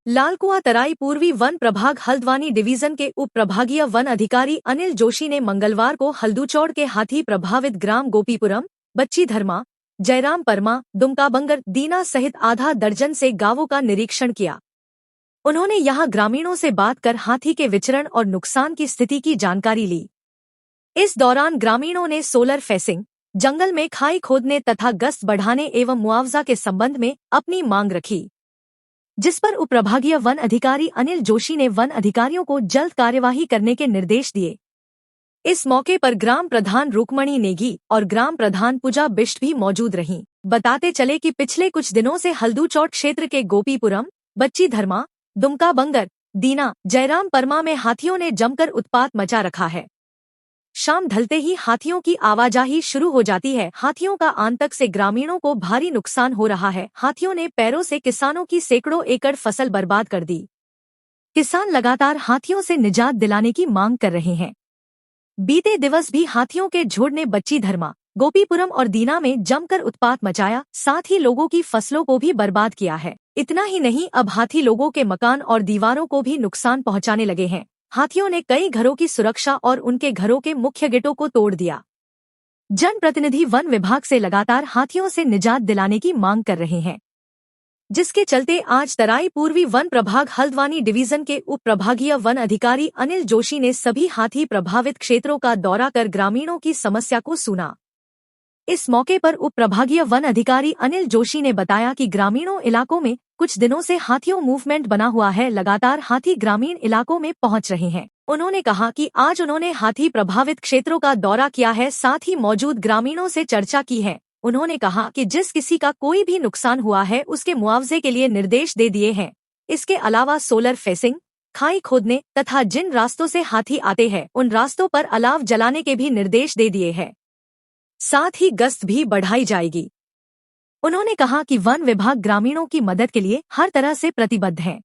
लालकुआं तराई पूर्वी वन प्रभाग हल्द्वानी डिवीजन के उप प्रभागीय वन अधिकारी अनिल जोशी ने मंगलवार को हल्दूचौड़ के हाथी प्रभावित ग्राम गोपीपुरम, बच्ची धर्मा, जयराम परमा, दुमकाबंगर, दीना सहित आधा दर्जन से गांवों का निरीक्षण किया। उन्होंने यहां ग्रामीणों से बात कर हाथी के विचरण और नुकसान की स्थिति की जानकारी ली। इस दौरान ग्रामीणों ने सोलर फेंसिंग, जंगल में खाई खोदने तथा गश्त बढ़ाने एवं मुआवजा के संबंध में अपनी मांग रखी, जिस पर उपप्रभागीय वन अधिकारी अनिल जोशी ने वन अधिकारियों को जल्द कार्यवाही करने के निर्देश दिए। इस मौके पर ग्राम प्रधान रुक्मणी नेगी और ग्राम प्रधान पूजा बिष्ट भी मौजूद रहीं। बताते चले कि पिछले कुछ दिनों से हल्दूचौड़ क्षेत्र के गोपीपुरम, बच्ची धर्मा, दुमकाबंगर, दीना, जयराम परमा में हाथियों ने जमकर उत्पात मचा रखा है। शाम ढलते ही हाथियों की आवाजाही शुरू हो जाती है। हाथियों का आतंक से ग्रामीणों को भारी नुकसान हो रहा है। हाथियों ने पैरों से किसानों की सैकड़ों एकड़ फसल बर्बाद कर दी। किसान लगातार हाथियों से निजात दिलाने की मांग कर रहे हैं। बीते दिवस भी हाथियों के झुंड ने बच्ची धर्मा, गोपीपुरम और दीना में जमकर उत्पात मचाया, साथ ही लोगों की फसलों को भी बर्बाद किया है। इतना ही नहीं, अब हाथी लोगों के मकान और दीवारों को भी नुकसान पहुंचाने लगे हैं। हाथियों ने कई घरों की सुरक्षा और उनके घरों के मुख्य गेटों को तोड़ दिया। जनप्रतिनिधि वन विभाग से लगातार हाथियों से निजात दिलाने की मांग कर रहे हैं, जिसके चलते आज तराई पूर्वी वन प्रभाग हल्द्वानी डिवीजन के उप प्रभागीय वन अधिकारी अनिल जोशी ने सभी हाथी प्रभावित क्षेत्रों का दौरा कर ग्रामीणों की समस्या को सुना। इस मौके पर उप प्रभागीय वन अधिकारी अनिल जोशी ने बताया कि ग्रामीणों इलाकों में कुछ दिनों से हाथियों मूवमेंट बना हुआ है। लगातार हाथी ग्रामीण इलाकों में पहुंच रहे हैं। उन्होंने कहा कि आज उन्होंने हाथी प्रभावित क्षेत्रों का दौरा किया है, साथ ही मौजूद ग्रामीणों से चर्चा की है। उन्होंने कहा कि जिस किसी का कोई भी नुकसान हुआ है उसके मुआवजे के लिए निर्देश दे दिए हैं। इसके अलावा सोलर फेंसिंग, खाई खोदने तथा जिन रास्तों से हाथी आते हैं उन रास्तों पर अलाव जलाने के भी निर्देश दे दिए हैं। साथ ही गश्त भी बढ़ाई जाएगी। उन्होंने कहा कि वन विभाग ग्रामीणों की मदद के लिए हर तरह से प्रतिबद्ध है।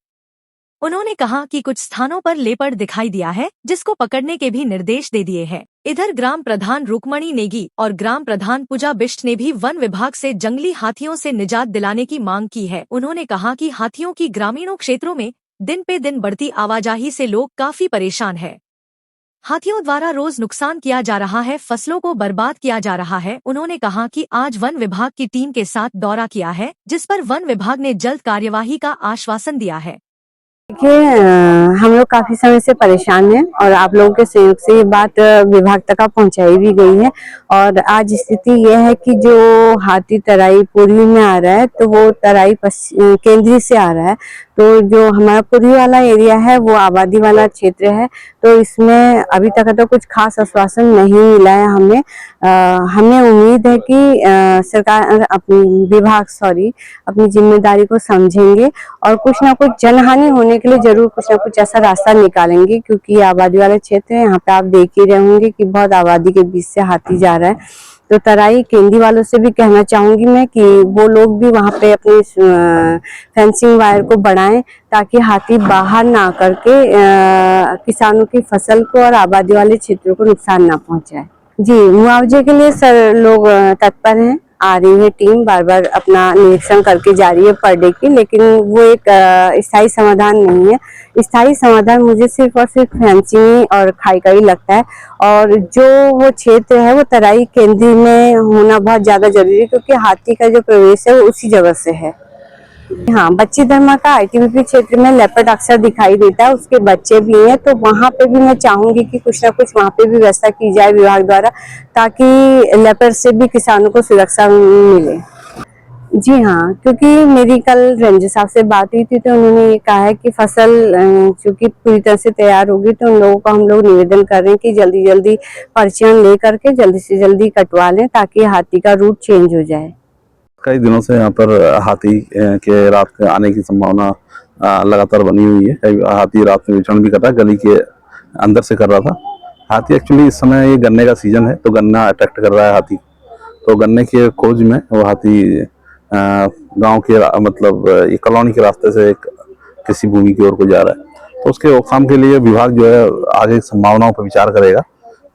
उन्होंने कहा कि कुछ स्थानों पर लेपर्ड दिखाई दिया है, जिसको पकड़ने के भी निर्देश दे दिए हैं। इधर ग्राम प्रधान रुक्मणी नेगी और ग्राम प्रधान पूजा बिष्ट ने भी वन विभाग से जंगली हाथियों से निजात दिलाने की मांग की है। उन्होंने कहा कि हाथियों की ग्रामीणों क्षेत्रों में दिन पे दिन बढ़ती आवाजाही से लोग काफी परेशान है। हाथियों द्वारा रोज नुकसान किया जा रहा है, फसलों को बर्बाद किया जा रहा है। उन्होंने कहा कि आज वन विभाग की टीम के साथ दौरा किया है, जिस पर वन विभाग ने जल्द कार्यवाही का आश्वासन दिया है। देखिए, हम लोग काफी समय से परेशान हैं और आप लोगों के सहयोग से ये बात विभाग तक पहुंचाई भी गई है। और आज स्थिति ये है कि जो हाथी तराई पूर्वी में आ रहा है तो वो तराई केंद्रीय से आ रहा है। तो जो हमारा पूर्वी वाला एरिया है वो आबादी वाला क्षेत्र है, तो इसमें अभी तक तो कुछ खास आश्वासन नहीं मिला है हमें। हमें उम्मीद है कि सरकार अपनी जिम्मेदारी को समझेंगे और कुछ ना कुछ जनहानि होने के लिए जरूर कुछ ना कुछ ऐसा रास्ता निकालेंगे, क्योंकि ये आबादी वाला क्षेत्र है। यहाँ पे आप देख ही रहे होंगे कि बहुत आबादी के बीच से हाथी जा रहा है। तो तराई केंद्री वालों से भी कहना चाहूंगी मैं कि वो लोग भी वहाँ पे अपनी फेंसिंग वायर को बढ़ाएं, ताकि हाथी बाहर ना करके किसानों की फसल को और आबादी वाले क्षेत्रों को नुकसान ना पहुंचाए। जी, मुआवजे के लिए सर लोग तत्पर हैं। आ रही है टीम, बार बार अपना निरीक्षण करके जा रही है पर डे की, लेकिन वो एक स्थायी समाधान नहीं है। स्थायी समाधान मुझे सिर्फ और सिर्फ फेंसिंग और खाई का ही लगता है। और जो वो क्षेत्र है वो तराई केंद्रीय में होना बहुत ज्यादा जरूरी है, क्योंकि हाथी का जो प्रवेश है वो उसी जगह से है। हाँ, बच्ची धर्मा का आईटीबीपी क्षेत्र में लेपर्ड अक्सर दिखाई देता है, उसके बच्चे भी हैं। तो वहाँ पे भी मैं चाहूंगी कि कुछ ना कुछ वहाँ पे भी व्यवस्था की जाए विभाग द्वारा, ताकि लेपर्ड से भी किसानों को सुरक्षा मिले। जी हाँ, क्योंकि मेरी कल रेंजर साहब से बात हुई थी तो उन्होंने ये कहा है कि फसल चूंकि पूरी तरह से तैयार होगी, तो उन लोगों को हम लोग निवेदन कर रहे हैं कि जल्दी जल्दी पर्चियां ले करके जल्दी से जल्दी कटवा लें, ताकि हाथी का रूट चेंज हो जाए। कई दिनों से यहाँ पर हाथी के रात के आने की संभावना लगातार बनी हुई है। कई हाथी रात में विचरण भी कर रहा है, गली के अंदर से कर रहा था। हाथी एक्चुअली इस समय ये गन्ने का सीजन है, तो गन्ना अट्रैक्ट कर रहा है हाथी। तो गन्ने के खोज में वो हाथी गांव के मतलब ये कॉलोनी के रास्ते से किसी भूमि की ओर को जा रहा है। तो उसके रोकथाम के लिए विभाग जो है आगे संभावनाओं पर विचार करेगा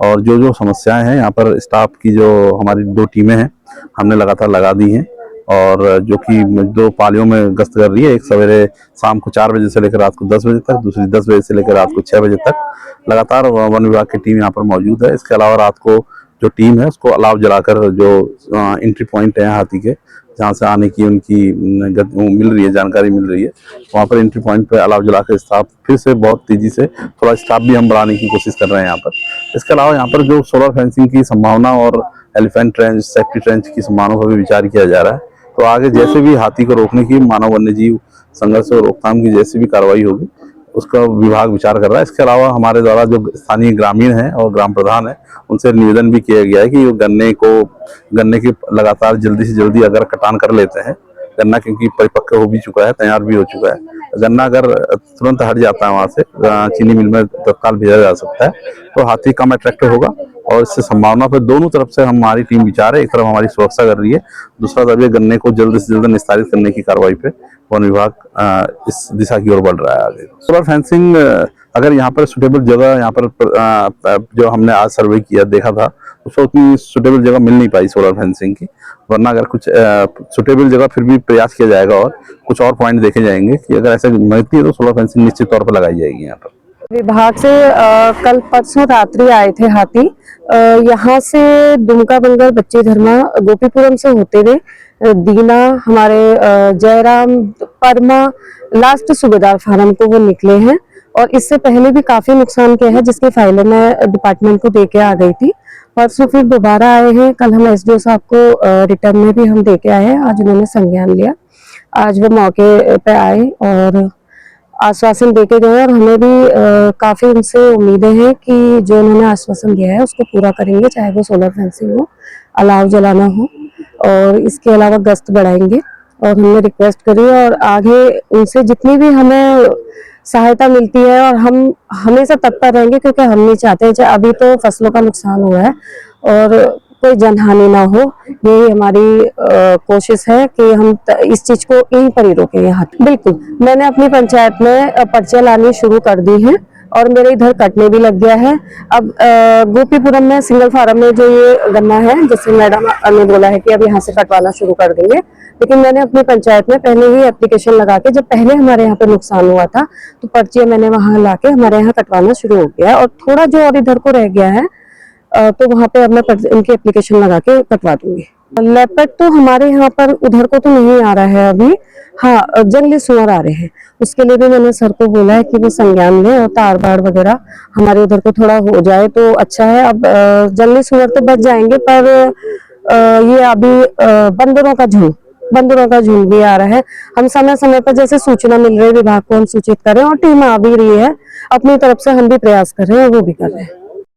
और जो जो समस्याएं हैं यहाँ पर स्टाफ की जो हमारी 2 टीमें हैं हमने लगातार लगा दी हैं, और जो कि 2 पालियों में गश्त कर रही है। एक सवेरे शाम को 4 बजे से लेकर रात को 10 बजे तक, दूसरी 10 बजे से लेकर रात को 6 बजे तक लगातार वन विभाग की टीम यहाँ पर मौजूद है। इसके अलावा रात को जो टीम है उसको अलाव जलाकर जो एंट्री पॉइंट है हाथी के, जहाँ से आने की उनकी मिल रही है, जानकारी मिल रही है, वहाँ पर एंट्री पॉइंट पे अलाव जलाकर स्टाफ फिर से बहुत तेजी से थोड़ा स्टाफ भी हम बढ़ाने की कोशिश कर रहे हैं यहाँ पर। इसके अलावा यहाँ पर जो सोलर फेंसिंग की संभावना और एलिफेंट ट्रेंच, सेफ्टी ट्रेंच की संभावना पर भी विचार किया जा रहा है। तो आगे जैसे भी हाथी को रोकने की, मानव वन्य जीव संघर्ष और रोकथाम की जैसी भी कार्रवाई होगी उसका विभाग विचार कर रहा है। इसके अलावा हमारे द्वारा जो स्थानीय ग्रामीण हैं और ग्राम प्रधान हैं उनसे निवेदन भी किया गया है कि गन्ने की लगातार जल्दी से जल्दी अगर कटान कर लेते हैं, गन्ना क्योंकि परिपक्व हो भी चुका है, तैयार भी हो चुका है, गन्ना अगर तुरंत हट जाता है वहां से, चीनी मिल में तत्काल भेजा जा सकता है, तो हाथी कम अट्रैक्टिव होगा। और इससे संभावना पर दोनों तरफ से हमारी टीम विचार है, एक तरफ हमारी सुरक्षा कर रही है, दूसरा तरफ ये गन्ने को जल्द से जल्द निस्तारित करने की कार्रवाई पे वन विभाग इस दिशा की ओर बढ़ रहा है आगे। सोलर फेंसिंग अगर यहाँ पर सुटेबल जगह, यहाँ पर जो हमने आज सर्वे किया देखा था, उसको उतनी सुटेबल जगह मिल नहीं पाई सोलर फेंसिंग की, वरना अगर कुछ सुटेबल जगह फिर भी प्रयास किया जाएगा और कुछ और पॉइंट देखे जाएंगे कि अगर ऐसा मिलती है तो सोलर फेंसिंग निश्चित तौर पर लगाई जाएगी। यहाँ पर विभाग से कल परसों रात्रि आए थे हाथी। यहाँ से दुमका बंगल बच्ची धर्मा गोपीपुरम से होते हुए दीना हमारे जयराम परमा लास्ट सूबेदार फार्म को वो निकले हैं, और इससे पहले भी काफी नुकसान किया है जिसकी फाइलें मैं डिपार्टमेंट को देके आ गई थी। परसों फिर दोबारा आए हैं, कल हम एसडीओ साहब को रिटर्न में भी हम देके आए हैं, आज उन्होंने संज्ञान लिया। आज वो मौके पे आए और आश्वासन देके गए, और हमें भी काफी उनसे उम्मीदें हैं कि जो उन्होंने आश्वासन दिया है उसको पूरा करेंगे, चाहे वो सोलर फेंसिंग हो, अलाव जलाना हो, और इसके अलावा गश्त बढ़ाएंगे। और हमने रिक्वेस्ट करी और आगे उनसे जितनी भी हमें सहायता मिलती है, और हम हमेशा तत्पर रहेंगे, क्योंकि हम नहीं चाहते, चाहे अभी तो फसलों का नुकसान हुआ है और कोई जनहानि ना हो, यही हमारी कोशिश है कि हम इस चीज को यहीं पर ही रोकें यहाँ। बिल्कुल, मैंने अपनी पंचायत में पर्चे लानी शुरू कर दी हैं और मेरे इधर कटने भी लग गया है। अब गोपीपुरम में सिंगल फार्म में जो ये गन्ना है, जैसे मैडम ने बोला है कि अब यहाँ से कटवाना शुरू कर देंगे, लेकिन मैंने अपनी पंचायत में पहले ही एप्लीकेशन लगा के, जब पहले हमारे यहाँ पे नुकसान हुआ था तो पर्चे मैंने वहां लाके हमारे यहाँ कटवाना शुरू हो गया, और थोड़ा जो और इधर को रह गया है तो वहां पे अब मैं उनकी एप्लीकेशन लगा के कटवा दूंगी। लेपर्ड तो हमारे यहाँ पर उधर को तो नहीं आ रहा है अभी, हाँ जंगली सुअर आ रहे हैं, उसके लिए भी मैंने सर को बोला है कि वो संज्ञान ले और तार बाड़ वगैरह हमारे उधर को थोड़ा हो जाए तो अच्छा है। अब जंगली सुअर तो बच जाएंगे, पर ये अभी बंदरों का झुंड भी आ रहा है। हम समय समय पर जैसे सूचना मिल रही है विभाग को हम सूचित कर रहे हैं, और टीम आ भी रही है, अपनी तरफ से हम भी प्रयास कर रहे हैं और वो भी कर रहे हैं।